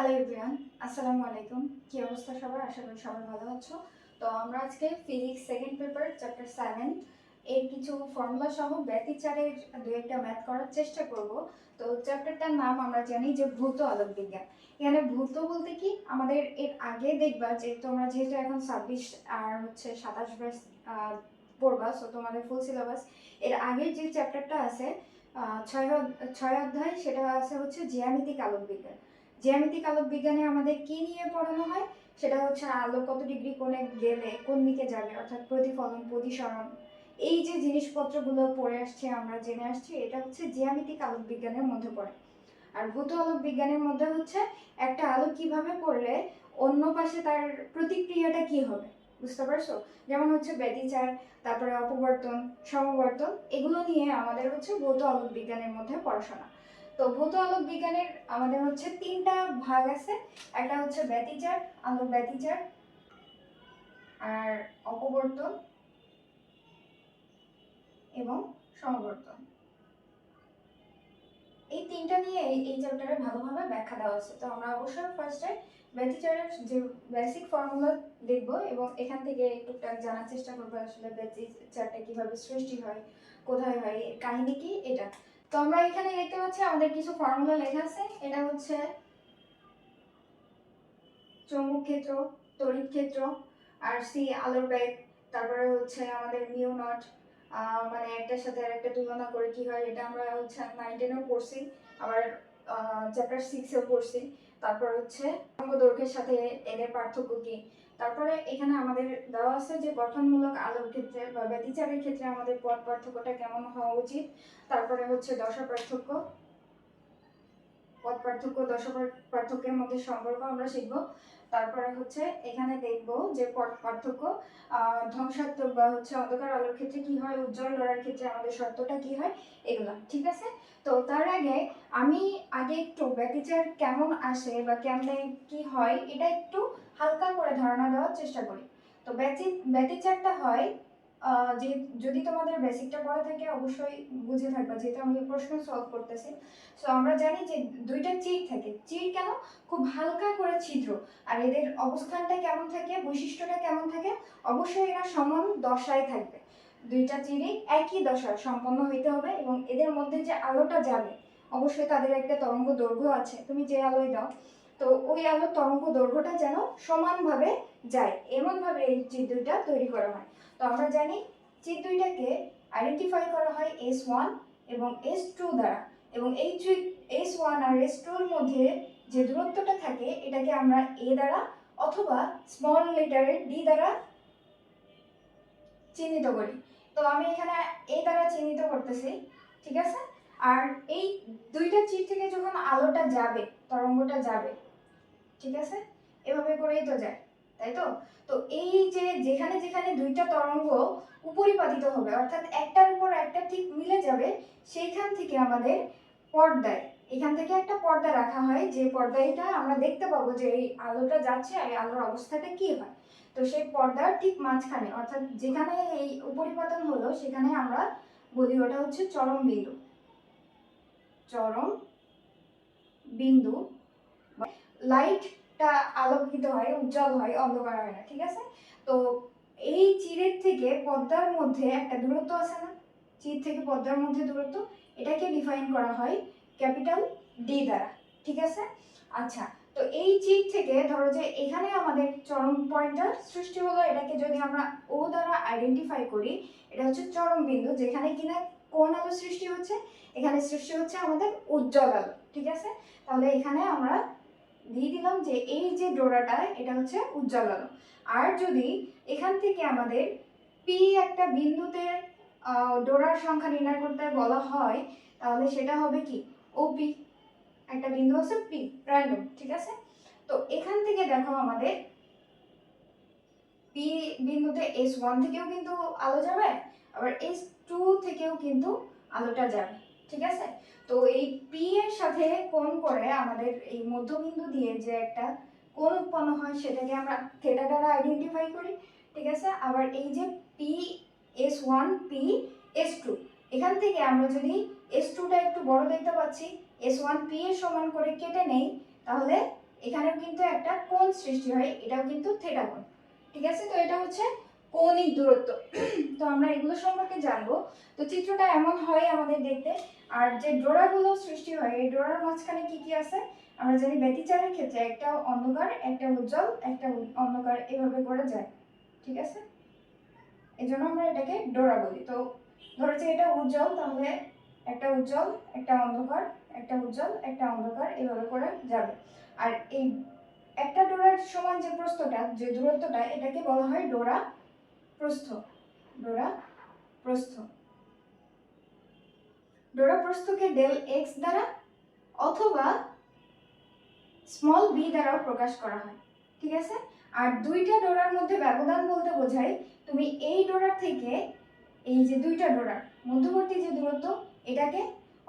Hello everyone, আসসালামু আলাইকুম। কি অবস্থা সবার? আশা করি সবাই ভালো আছো। তো আমরা আজকে ফিজিক্স সেকেন্ড পেপার চ্যাপ্টার 7 এর কিছু ফর্মুলা সহ ব্যতিচারের দু একটা ম্যাথ করার চেষ্টা করব। তো চ্যাপ্টারটার নাম আমরা জানি যে ভৌত আলোক বিজ্ঞান। এখানে ভৌত বলতে কি, আমাদের এর আগে দেখবা যে তোমরা যেহেতু এখন 26 আর 27 ব্যাচ পড়বা, সো তোমাদের ফুল সিলেবাস এর আগের যে চ্যাপ্টারটা আছে ছয় অধ্যায়, সেটা আছে জ্যামিতিক আলোক বিজ্ঞান। জ্যামিতিক আলোক বিজ্ঞানে আমাদের কি নিয়ে পড়ানো হয়, সেটা হচ্ছে আলো কত ডিগ্রি কোণে গেলে কোন দিকে যাবে, অর্থাৎ প্রতিফলন, প্রতিসরণ, এই যে জিনিসপত্রগুলো পড়ে আসছে, আমরা জেনে আসছি, এটা হচ্ছে জ্যামিতিক আলোক বিজ্ঞানের মধ্যে পড়ে। আর ভৌত আলোক বিজ্ঞানের মধ্যে হচ্ছে একটা আলো কিভাবে পড়লে অন্য পাশে তার প্রতিক্রিয়াটা কি হবে, বুঝতে পারছো? যেমন ব্যতিচার, তারপরে অপবর্তন, সমবর্তন, এগুলো নিয়ে আমাদের ভৌত আলোক বিজ্ঞানের মধ্যে পড়াশোনা। তো ভৌত আলোক বিজ্ঞানের আমাদের তিনটা ভাগ আছে। একটা ব্যতিচার, আলোক ব্যতিচার, আর অপবর্তন এবং সমবর্তন। এই তিনটা নিয়ে এই চ্যাপ্টারে ভালোভাবে ব্যাখ্যা দেওয়া আছে। তো আমরা অবশ্যই ফার্স্টে ব্যতিচারের যে বেসিক ফর্মুলা দেখব এবং এখান থেকে টুকটাক জানার চেষ্টা করবো আসলে ব্যতিচারটা কিভাবে সৃষ্টি হয়, কোথায় হয়, কাহিনী কি, এটা। তো আমরা এখানে দেখতে পাচ্ছি আমাদের কিছু ফর্মুলা লেখা আছে। এটা চৌম্বক ক্ষেত্র, তড়িৎ ক্ষেত্র, আর সি আলোর বেগ, তারপরে আমাদের মিউ নট, মানে একটার সাথে আরেকটা তুলনা করে কি হয়, এটা আমরা 9-10 পড়ছি, আবার চ্যাপ্টার 6-এও পড়ছি। তারপর তরঙ্গ দৈর্ঘ্যের সাথে এদের পার্থক্য কি। তারপরে এখানে আমাদের দেওয়া আছে যে গঠনমূলক আলোর ক্ষেত্রে বা ব্যতিচারের ক্ষেত্রে আমাদের পথ পার্থক্যটা কেমন হওয়া উচিত। তারপরে দশা পার্থক্য, পথ পার্থক্য, দশা পার্থক্যের মধ্যে সম্পর্ক আমরা শিখবো। তারপরে এখানে দেখব যে পথ পার্থক্য ধ্বংসাত্মক বা অন্ধকার আলোর ক্ষেত্রে কি হয়, উজ্জ্বল লড়ার ক্ষেত্রে আমাদের শর্তটা কি হয়, এগুলা ঠিক আছে। তো তার আগে আমি একটু ব্যতিচার কেমন আসে বা কেমনে কি হয়, এটা একটু হালকা করে ধারণা দেওয়ার চেষ্টা করি। তো ব্যতিচারটা হয় যে, যদি তোমাদের বেসিকটা পড়া থাকে অবশ্যই বুঝে থাকবা, যেহেতু আমি প্রশ্ন সলভ করতেছি। সো আমরা জানি যে দুইটা চির থাকে। চির কেন? খুব হালকা করে ছিদ্র। আর এদের অবস্থানটা কেমন থাকে, বৈশিষ্ট্যটা কেমন থাকে? অবশ্যই এরা সমান দশায় থাকবে। দুইটা চিরই একই দশা সম্পন্ন হইতে হবে এবং এদের মধ্যে যে আলোটা যাবে অবশ্যই তাদের একটা তরঙ্গ দৈর্ঘ্য আছে। তুমি যে আলোয় দাও, তো ওই আলোর তরঙ্গ দৈর্ঘ্যটা যেন সমানভাবে যায়, এমনভাবে এই চির দুইটা তৈরি করা হয়। তো আমরা জানি চির দুইটাকে আইডেন্টিফাই করা হয় S1 এবং S2 দ্বারা, এবং এই S1 আর S2 এর মধ্যে যে দূরত্বটা থাকে এটাকে আমরা A দ্বারা অথবা স্মল লেটারের D দ্বারা চিহ্নিত করি। তো আমি এখানে A দ্বারা চিহ্নিত করতেছি, ঠিক আছে। আর এই দুইটা চির থেকে যখন আলোটা যাবে, তরঙ্গটা যাবে, ঠিক আছে, এভাবে করেই তো যায়, তাই তো। তো এই যে যেখানে যেখানে দুইটা তরঙ্গ উপরিপাতিত হবে, অর্থাৎ একটার উপর একটা ঠিক মিলে যাবে, সেইখান থেকে আমাদের পর্দায়, এখান থেকে একটা পর্দা রাখা হয়, যে পর্দাটা আমরা দেখতে পাবো যে এই আলোটা যাচ্ছে আর এই আলোর অবস্থাটা কি হয়। তো সেই পর্দার ঠিক মাঝখানে, অর্থাৎ যেখানে এই উপরিপাতন হলো, সেখানে আমরা বলি ওটা চরম বিন্দু। চরম বিন্দু, লাইটটা আলোকিত হয়, উজ্জ্বল হয়, অন্ধকার হয় না, ঠিক আছে। তো এই চিরের থেকে পর্দার মধ্যে একটা দূরত্ব আছে না, চির থেকে পর্দার মধ্যে দূরত্ব, এটাকে ডিফাইন করা হয় ক্যাপিটাল ডি দ্বারা, ঠিক আছে। আচ্ছা, তো এই চির থেকে ধরো যে এখানে আমাদের চরম পয়েন্টটা সৃষ্টি হলো, এটাকে যদি আমরা ও দ্বারা আইডেন্টিফাই করি, এটা চরম বিন্দু, যেখানে কিনা কোন আলো সৃষ্টি হচ্ছে, এখানে সৃষ্টি হচ্ছে আমাদের উজ্জ্বল আলো, ঠিক আছে। তাহলে এখানে আমরা দিয়ে দিলাম যে এই যে ডোরাটা এটা উজ্জ্বল আলো। আর যদি এখান থেকে আমাদের পি একটা বিন্দুতে ডোরার সংখ্যা নির্ণয় করতে বলা হয়, তাহলে সেটা হবে কি, ওপি, একটা বিন্দু আছে পি, র্যান্ডম, ঠিক আছে। তো এখান থেকে দেখো আমাদের পি বিন্দুতে S1 থেকেও কিন্তু আলো যাবে, আবার S2 থেকেও কিন্তু আলোটা যাবে, ঠিক আছে। তো এই পি এর সাথে কোণ করে আমাদের এই মধ্যবিন্দু দিয়ে যে একটা কোণ উৎপন্ন হয়, সেটাকে আমরা থিটা দ্বারা আইডেন্টিফাই করি, ঠিক আছে। আবার এই যে পি S1 পি S2, এখান থেকে আমরা যদি S2টা একটু বড় দেখতে পাচ্ছি, S1 পি এর সমান করে কেটে নেই, তাহলে এখানেও কিন্তু একটা কোণ সৃষ্টি হয়, এটাও কিন্তু থিটা কোণ। ঠিক আছে, তো এটা হচ্ছে কৌণিক দূরত্ব। তো আমরা এগুলো সম্পর্কে জানবো। তো চিত্রটা এমন হয় আমাদের দেখতে। আর যে ডোরাগুলো সৃষ্টি হয়, এই ডোরার মাঝখানে কি কি আছে আমরা জানি। ব্যতিচারের ক্ষেত্রে একটা অন্ধকার, একটা উজ্জ্বল, একটা অন্ধকার, এভাবে করে যায়। ঠিক আছে, এই জন্য আমরা এটাকে ডোরা বলি। তো ধরো যে এটা উজ্জ্বল, তাহলে একটা উজ্জ্বল, একটা অন্ধকার, একটা উজ্জ্বল, একটা অন্ধকার, এভাবে করে যাবে। আর এই একটা ডোরার সমান যে প্রস্থটা, যে দূরত্বটা, এটাকে বলা হয় ডোরা প্রস্থ। ডোরা প্রস্থ। ডোরা প্রস্থকে ডেল এক্স দ্বারা অথবা স্মল বি দ্বারাও প্রকাশ করা হয়। ঠিক আছে, আর দুইটা ডোরার মধ্যে ব্যবধান বলতে বোঝায় তুমি এই ডোরার থেকে এই যে দুইটা ডোরার মধ্যবর্তী যে দূরত্ব এটাকে,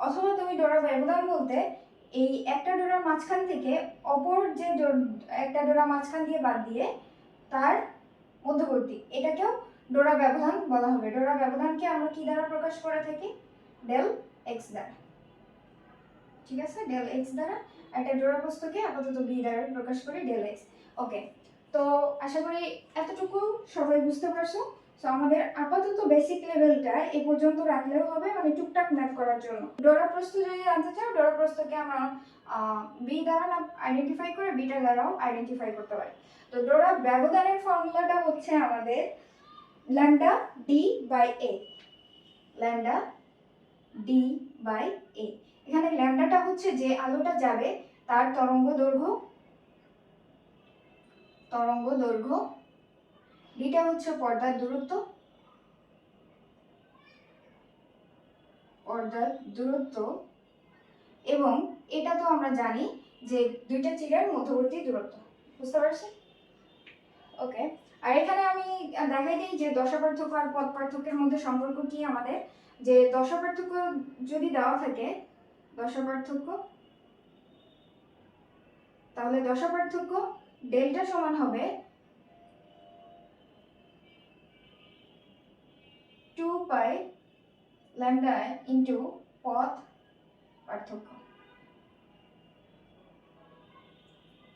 অথবা তুমি ডোরার ব্যবধান বলতে এই একটা ডোরার মাঝখান থেকে অপর যে একটা ডোরা মাঝখান দিয়ে বাদ দিয়ে তার মধ্যবর্তী, এটাকেও ডোরা ব্যবধান বলা হবে। ডোরা ব্যবধানকে আমরা কি দ্বারা প্রকাশ করে থাকি? ডেল এক্স দ্বারা। ঠিক আছে, ডেল এক্স দ্বারা। একটা ডোরা প্রস্থকে আপাতত বি দ্বারা প্রকাশ করি, ডেল এক্স। ওকে, তো আশা করি এতটুকু সবাই বুঝতে পারছো। সো আমাদের আপাতত বেসিক লেভেলটা এই পর্যন্ত রাখলেও হবে, মানে টুকটাক ম্যাথ করার জন্য। ডোরা প্রস্থ যদি জানতে চাও, ডোরা প্রস্থকে আমরা বি দ্বারা আইডেন্টিফাই করে বিটা দ্বারাও আইডেন্টিফাই করতে পারি। তো ডোরা ব্যবধানের ফর্মুলাটা হচ্ছে আমাদের lambda D by A. Lambda D by A. এখানে ল্যামডাটা হচ্ছে যে আলোটা যাবে তার তরঙ্গ দৈর্ঘ্য, তরঙ্গ দৈর্ঘ্য। ডিটা হচ্ছে পর্দার দূরত্ব, পর্দার দূরত্ব। এবং এটা তো আমরা জানি যে দুইটা চিরের মধ্যবর্তী দূরত্ব। বুঝতে পারছি? ওকে, আর এখানে আমি দেখাই দিই যে দশা পার্থক্য আর পদ পার্থক্যের মধ্যে সম্পর্ক কি আমাদের। যে দশা পার্থক্য যদি দেওয়া থাকে, দশা পার্থক্য, তাহলে দশা পার্থক্য ডেল্টা সমান হবে 2 পাই ল্যামডা ইনটু পথ পার্থক্য।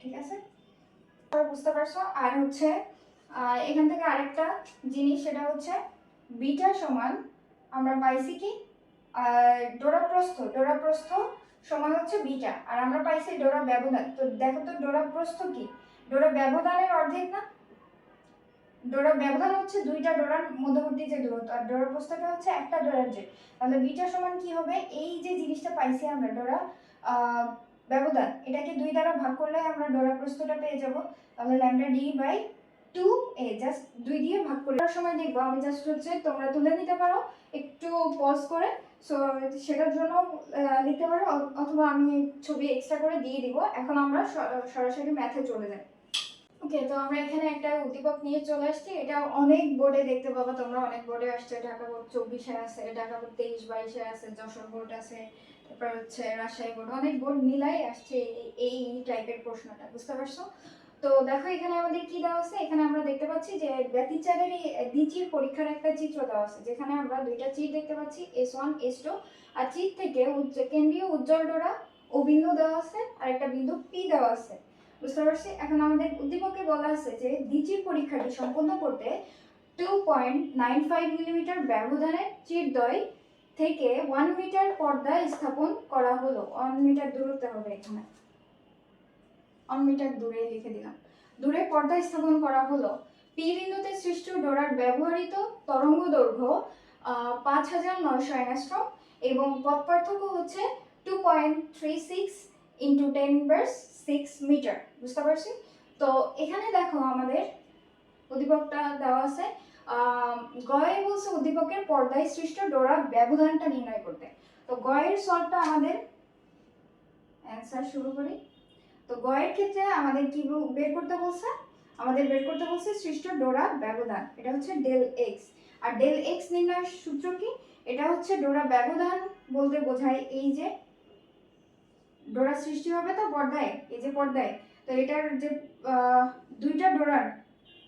ঠিক আছে, বুঝতে পারছো? আর হচ্ছে এখান থেকে আরেকটা জিনিস, সেটা হচ্ছে বিটা সমান আমরা পাইছি কি ডোরা প্রস্থ। ডোরা প্রস্থ সমান হচ্ছে বিটা, আর আমরা পাইছি ডোরা ব্যবধান। তো দেখো তো ডোরা প্রস্থ কি? ডোরা ব্যবধানের অর্ধেক না? ডোরা ব্যবধান হচ্ছে দুইটা ডোরার মধ্যবর্তী যে দূরত্ব, আর ডোরা প্রস্থটা হচ্ছে একটা ডোরার যে। তাহলে বিটা সমান কি হবে? এই যে জিনিসটা পাইছি আমরা ডোরা ব্যবধান, এটাকে 2 দ্বারা ভাগ করলে আমরা ডোরা প্রস্থটা পেয়ে যাব। তাহলে lambda D by 2a, just 2 দিয়ে ভাগ করে সময় দেখবো আমি, জাস্ট হচ্ছে তোমরা তুলে নিতে পারো একটু পজ করে। সো সেটার জন্য লিখতে পারো, অথবা আমি ছবি এক্সট্রা করে দিয়ে দিব। এখন আমরা সরাসরি ম্যাথে চলে যাই। ওকে, তো আমরা এখানে একটা উদ্দীপক নিয়ে চলে আসছি। এটা অনেক বোর্ডে দেখতে পাবো তোমরা, অনেক বোর্ডে আসছে। ঢাকা বোর্ড 24-এ আছে, ঢাকা বোর্ড 23-22-এ আছে, যশোর বোর্ড আছে, তারপর হচ্ছে রাজশাহী বোর্ড, অনেক বোর্ড মিলাই আসছে এই টাইপের প্রশ্নটা। বুঝতে পারছো? তো দেখো এখানে আমাদের কি দেওয়া আছে। এখানে আমরা দেখতে পাচ্ছি যে ব্যতিচারের দ্বিচির পরীক্ষার একটা চিত্র দেওয়া আছে, যেখানে আমরা দুইটা চির দেখতে পাচ্ছি, S1 S2। আর চির থেকে কেন্দ্রীয় উজ্জ্বল ডোরা ও বিন্দু দেওয়া আছে, আর একটা বিন্দু P দেওয়া আছে। বুঝতে পারছি? এখন আমাদের উদ্দীপকে বলা আছে যে দ্বিচির পরীক্ষাটি সম্পন্ন করতে 2.95 মিলিমিটার ব্যবধানে চিরদ্বয় থেকে 1 মিটার পর্দা স্থাপন করা হলো। 1 মিটার দূরত্বে হবে, এখানে 1 মিটার দূরে লিখে দিলাম। দূরে পর্দা স্থাপন করা হলো। পি বিন্দুতে সৃষ্ট ডোরার ব্যবহৃত তরঙ্গ দৈর্ঘ্য 5900 অ্যাংস্ট্রম এবং পথ পার্থক্য হচ্ছে 2.36 ইন্টু 10⁻6 মিটার। বুঝতে পারছি? তো এখানে দেখো আমাদের উদ্দীপকটা দেওয়া আছে। গয়ে বলছে উদ্দীপকের পর্দায় সৃষ্ট ডোরা ব্যবধানটা নির্ণয় করতে। তো গয়ের সলভটা আমাদের অ্যান্সার শুরু করি। তো গয়ের ক্ষেত্রে আমাদের কি বের করতে বলছে? আমাদের বের করতে বলছে সৃষ্ট ডোরা ব্যবধান, এটা হচ্ছে ডেল এক্স। আর ডেল এক্স নির্ণয়ের সূত্র কি? এটা হচ্ছে ডোরা ব্যবধান বলতে বোঝায় এই যে ডোরা সৃষ্টি হবে তো পর্দায়, এই যে পর্দায়, তো এটার যে দুইটা ডোরার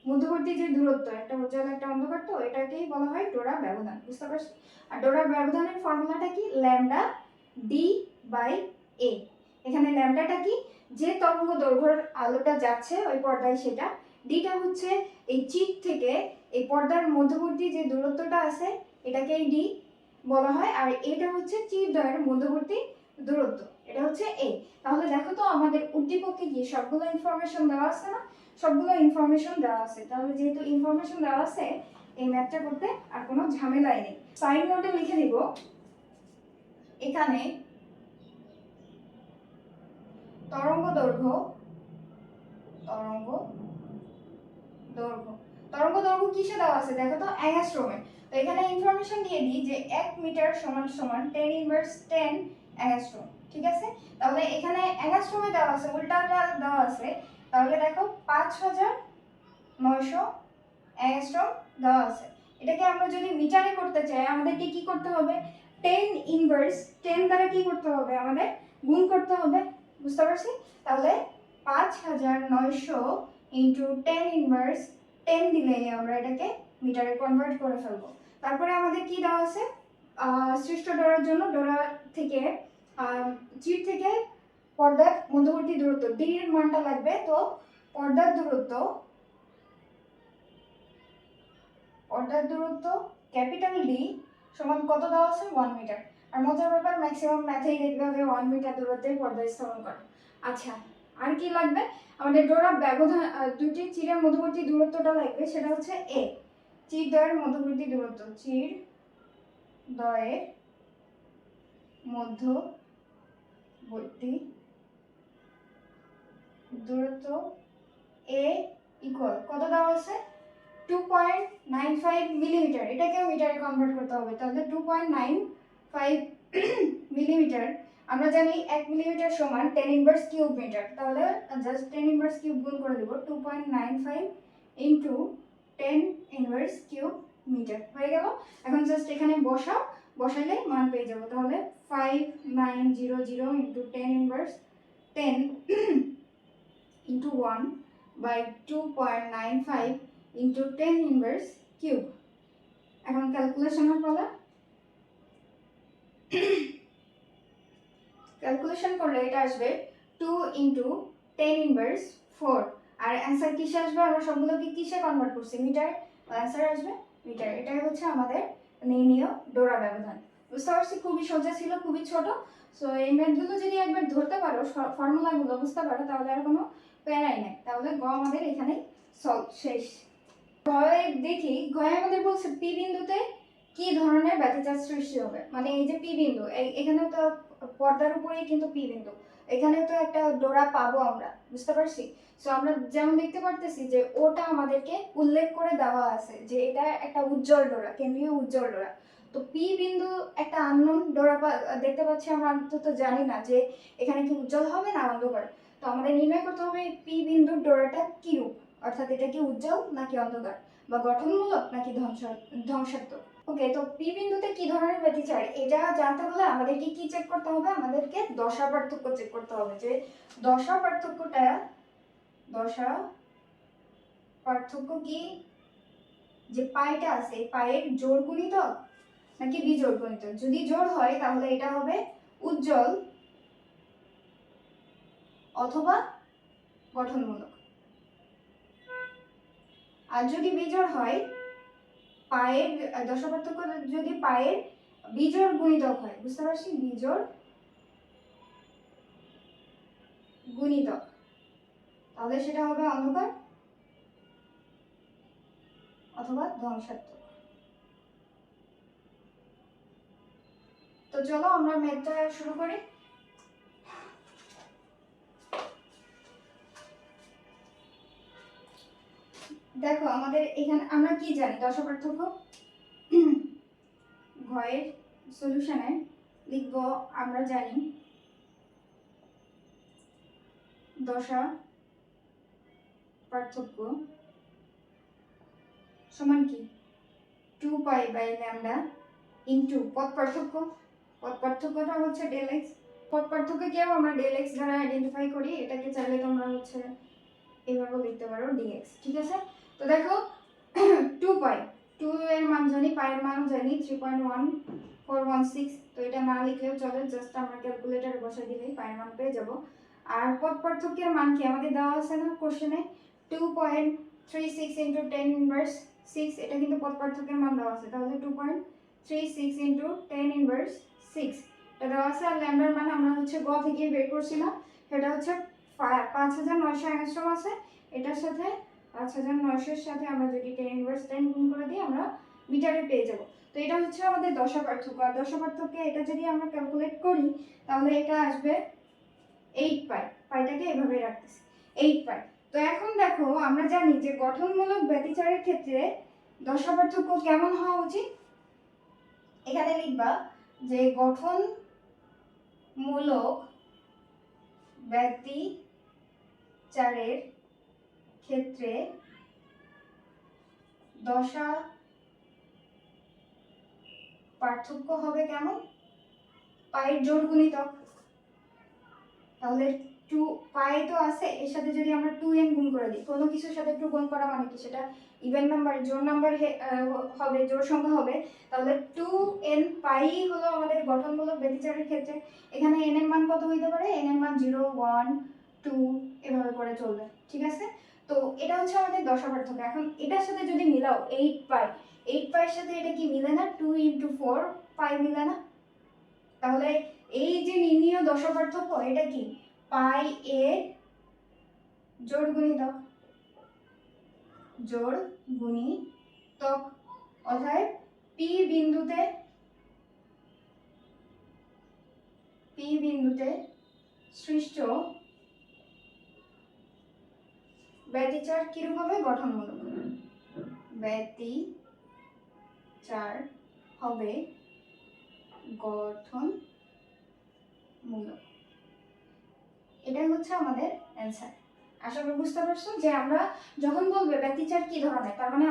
মধ্যবর্তী যে দূরত্ব, একটা উজ্জ্বল একটা অন্ধকার, তো এটাকেই বলা হয় ডোরা ব্যবধান। বুঝতে পারছি? আর ডোরা ব্যবধানের ফর্মুলাটা কি? Lambda D by A. এখানে ল্যামডাটা কি? যে তরঙ্গ দৈর্ঘ্যের আলোটা যাচ্ছে ওই পর্দায় সেটা, ডিটা হচ্ছে এই চিপ থেকে এই পর্দার মধ্যবর্তী যে দূরত্বটা আছে এটাকেই ডি বলা হয়, আর এটা হচ্ছে চিপ দ্বয়ের মধ্যবর্তী দূরত্ব, এটা হচ্ছে এ। তাহলে দেখো তো আমাদের উদ্দীপকে কি সবগুলো ইনফরমেশন দেওয়া আছে না? সবগুলো ইনফরমেশন দেওয়া আছে। তাহলে যেহেতু ইনফরমেশন দেওয়া আছে, এই ম্যাথটা করতে আর কোনো ঝামেলাই নেই। সাইড নোটে লিখে দিব এখানে তরঙ্গ দৈর্ঘ্য, তরঙ্গ দৈর্ঘ্য, তরঙ্গ দৈর্ঘ্য কিসে দেওয়া আছে দেখো তো, অ্যাংস্ট্রোমে। তো এখানে ইনফরমেশন দিয়ে দিই যে 1 মিটার সমান সমান 10 ইনভার্স 10 অ্যাংস্ট্রোম, ঠিক আছে? তাহলে এখানে অ্যাংস্ট্রোমে দেওয়া আছে, উল্টাটা দেওয়া আছে। তাহলে দেখো 5900 অ্যাংস্ট্রোম দেওয়া আছে। এটাকে আমরা যদি মিটারে করতে চাই আমাদেরকে কি করতে হবে? 10 ইনভার্স 10 দ্বারা কি করতে হবে? আমাদের গুণ করতে হবে, বুঝতে পারছি? তাহলে 5900 ইন্টু 10 ইনভার্স 10 দিলেই আমরা এটাকে মিটারে কনভার্ট করে ফেলবো। তারপরে আমাদের কি দেওয়া আছে? সৃষ্ট ডোরার জন্য ডোরা থেকে চিপ থেকে পর্দার মধ্যবর্তী দূরত্ব ডি এর মানটা লাগবে। তো পর্দার দূরত্ব, পর্দার দূরত্ব ক্যাপিটাল ডি সমান কত দেওয়া আছে? 1 মিটার। আর মজার ব্যাপার, ম্যাক্সিমাম ম্যাথেই দেখবে যে 1 মিটার দূরত্বে পর্দা স্থাপন করে। আচ্ছা, আর কি লাগবে? আমাদের ডোরা ব্যবধান, দুটি চিরের মধ্যবর্তী দূরত্বটা লাগবে, সেটা হচ্ছে এ। চির দ্বয়ের মধ্যবর্তী দূরত্ব, চির দ্বয়ের মধ্যবর্তী দূরত্ব এ ইকুয়াল কত দেওয়া আছে? 2.95 মিলিমিটার। এটাকেও মিটারে কনভার্ট করতে হবে। তাহলে 2.95 মিলিমিটার, আমরা জানি 1 মিলিমিটার সমান 10 ইনভার্স কিউব মিটার। তাহলে জাস্ট 10 ইনভার্স কিউব গুণ করে দেব, 2.95 ইনটু 10 ইনভার্স কিউব মিটার হয়ে গেল। এখন জাস্ট এখানে বসাও, বসাইলে মান পেয়ে যাব। তাহলে 5900 into 10 inverse 10 into 1 by 2.95 into 10 inverse cube. এখন ক্যালকুলেশনের পালা। ক্যালকুলেশন করলে এটা আসবে 2 ইন্টু 10 ইনভার্স 4। আর অ্যান্সার কিসে আসবে? আমরা সবগুলোকে কিসে কনভার্ট করছি? মিটার। অ্যান্সার আসবে মিটার। এটাই হচ্ছে আমাদের নির্ণীয় ডোরা ব্যবধান। বুঝতে পারছি? খুবই সোজা ছিল, খুবই ছোট। সো এই ম্যাথগুলো যদি একবার ধরতে পারো, ফর্মুলাগুলো বুঝতে পারো, তাহলে আর কোনো প্যারাই নাই। তাহলে গ আমাদের এখানে সলভ, শেষ। ঘরে দেখি, ঘরে আমাদের বলছে পি বিন্দুতে কি ধরনের ব্যতিচাপ সৃষ্টি হবে। মানে এই যে পি বিন্দু, এখানেও তো পর্দার উপরেই কিন্তু পি বিন্দু, এখানেও তো একটা ডোরা পাবো আমরা, বুঝতে পারছি? সো আমরা যেমন দেখতে পারতেছি যে ওটা আমাদেরকে উল্লেখ করে দেওয়া আছে যে এটা একটা উজ্জ্বল ডোরা, কেন্দ্রীয় উজ্জ্বল ডোরা। তো পি বিন্দু একটা আননোন ডোরা দেখতে পাচ্ছি, আমরা অন্তত জানি না যে এখানে কি উজ্জ্বল হবে না অন্ধকার। তো আমাদের নির্ণয় করতে হবে পি বিন্দুর ডোরাটা কি রূপ, অর্থাৎ এটা কি উজ্জ্বল নাকি অন্ধকার, বা গঠনমূলক নাকি ধ্বংসাত্মক। ওকে, তো পি বিন্দুতে কি ধরনের ব্যতিচার এটা জানতে হলে আমাদেরকে কি চেক করতে হবে? আমাদেরকে দশা পার্থক্য চেক করতে হবে, যে দশা পার্থক্যটা, দশা পার্থক্য কি, যে পাইটা আছে পায়ের জোড় গুণিতক নাকি বিজোড় গুণিতক। যদি জোড় হয় তাহলে এটা হবে উজ্জ্বল অথবা গঠনমূলক, আর যদি বিজোড় হয়, পায়ের দশা পার্থক্য যদি পায়ের বিজোড় গুণিতক হয়, বুঝতে পারছি? বিজোড় গুণিতক, তাহলে সেটা হবে অন্ধকার অথবা ধ্বংসাত্মক। তো চলো আমরা ম্যাথটা শুরু করি। দেখো আমাদের এখানে আমরা কি জানি দশা পার্থক্য। ঘয়ের সলিউশনে লিখব, আমরা জানি দশা পার্থক্য সমান কি 2 পাই বাই ল্যামডা ইনটু পথ পার্থক্য। পথ পার্থক্যটা হচ্ছে ডেল এক্স। পথ পার্থক্যকেও আমরা ডেল এক্স দ্বারা আইডেন্টিফাই করি। এটাকে চাইলে তোমরা হচ্ছে এভাবে লিখতে পারো ডিএক্স, ঠিক আছে? তো দেখো 2 পাই, 2 এর মান জানি, পাইয়ের মান জানি 3.1416। তো এটা না লিখলেও চলে, জাস্ট আমরা ক্যালকুলেটরে বসাই দিলেই পাইয়ের মান পেয়ে যাব। আর পদ পার্থক্যের মান কি আমাদের দেওয়া আছে না কোশ্চেনে, 2.36 ইন্টু 10 ইনভার্স 6, এটা কিন্তু পদ পার্থক্যের মান দেওয়া আছে। তাহলে 2.36 ইন্টু 10 ইনভার্স 6 এটা দেওয়া আছে। আর ল্যামডার মান আমরা হচ্ছে গ থেকে বের করছিলাম, সেটা হচ্ছে 5900 অ্যাংস্ট্রম আছে। এটার সাথে 5900 এর সাথে আমরা যদি 10 ইনভার্স 10 গুণ করে দিই আমরা মিটারে পেয়ে যাব। তো এটা হচ্ছে আমাদের দশা পার্থক্য। আর দশা পার্থক্যে এটা যদি আমরা ক্যালকুলেট করি তাহলে এটা আসবে 8 পাই, পাইটাকে এভাবে রাখতেছি 8 পাই। তো এখন দেখো আমরা জানি যে গঠনমূলক ব্যতিচারের ক্ষেত্রে দশা পার্থক্য কেমন হওয়া উচিত। এখানে লিখবা যে গঠনমূলক ব্যতিচারের ক্ষেত্রে দশা পার্থক্য হবে কেমন, পায়ের জোড় গুণিতক। তাহলে 2 পাই তো আছে, এর সাথে যদি আমরা 2n গুণ করে দিই, কোনো কিছুর সাথে 2 গুণ করা মানে কি, সেটা ইভেন নাম্বার জোড় নাম্বার হবে, জোড় সংখ্যা হবে। তাহলে 2n পাই হলো আমাদের গঠনমূলক ব্যতিচারের ক্ষেত্রে। এখানে n এর মান কত হইতে পারে, n এর মান 0 1 2 এভাবে করে চলবে, ঠিক আছে। তো এটা হচ্ছে আমাদের দশা পার্থক্য। এখন এটার সাথে যদি মিলাও 8 পাই, 8 পাইয়ের সাথে এটা কি মিলে না, 2 × 4 পাই মিলে না। তাহলে এই যে নির্ণীয় দশা পার্থক্য এটা কি, পাই এর জোড় গুণিতক, জোড় গুণিতক। অর্থাৎ পি বিন্দুতে সৃষ্ট ব্যতিচার কিরূপ হবে, গঠনমূলক। ব্যতিচার হবে গঠনমূলক। এটাই হচ্ছে আমাদের অ্যান্সার। আশা করি বুঝতে পারছো যে আমরা যখন বলবে ব্যতিচার কি ধরনের, তার মানে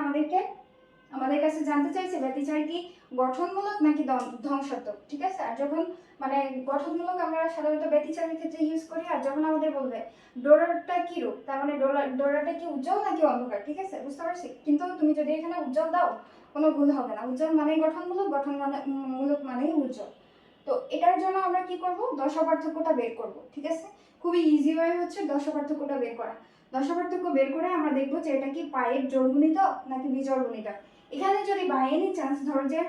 আমাদের কাছে জানতে চাইছে ব্যতিচার কি গঠনমূলক নাকি ধ্বংসাত্মক, ঠিক আছে। আর যখন মানে গঠনমূলক আমরা সাধারণত ব্যতিচারের ক্ষেত্রে ইউজ করি। আর যখন আমাদের বলবে ডোরাটা কি রূপ, তার মানে ডোরাটা কি উজ্জ্বল নাকি অন্ধকার, ঠিক আছে, বুঝতে পারছি। কিন্তু তুমি যদি এখানে উজ্জ্বল দাও কোনো ভুল হবে না, উজ্জ্বল মানেই গঠনমূলক, গঠনমূলক মানেই উজ্জ্বল। তো এটার জন্য আমরা কি করব, দশা পার্থক্যটা বের করব, ঠিক আছে। খুবই ইজি ওয়ে হচ্ছে দশা পার্থক্যটা বের করা। দশা পার্থক্য বের করে আমরা দেখব যে এটা কি পায়ের জোড় গুণিতক নাকি বিজোড় গুণিতক। এখানে যদি বাই এনি চান্স ধরো যে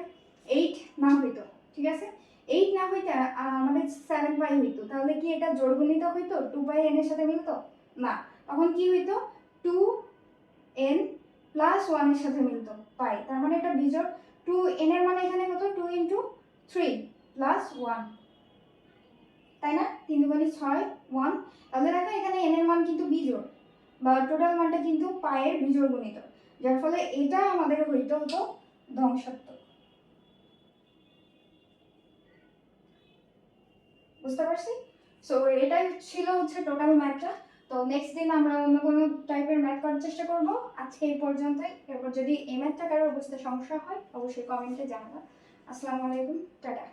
8 না হইতো, ঠিক আছে, 8 না হইতে আমাদের 7 পাই হইতো, তাহলে কি এটা জোড় গুণিতক হইতো, 2 পাই n এর সাথে মিলতো না। তখন কি হইতো, 2n + 1 এর সাথে মিলতো পাই, তার মানে এটা বিজোড়। 2n এর মানে এখানে কত, 2 × 3 + 1, তাই না, 3 × 6 1। তাহলে দেখো এখানে n এর মান কিন্তু বিজোড়, বা টোটাল মানটা কিন্তু পায়ের বিজোড় গুণিতক, যার ফলে এটা আমাদের হতো ধ্বংসাত্মক। বুঝতে পারছি। সো এটাই ছিল হচ্ছে টোটাল ম্যাথটা। তো নেক্সট দিন আমরা অন্য কোনো টাইপের ম্যাথ করার চেষ্টা করব। আজকে এই পর্যন্তই। এরপর যদি এই ম্যাথটা কারো বুঝতে সমস্যা হয় অবশ্যই কমেন্টে জানাবেন। আসসালামু আলাইকুম, টাটা।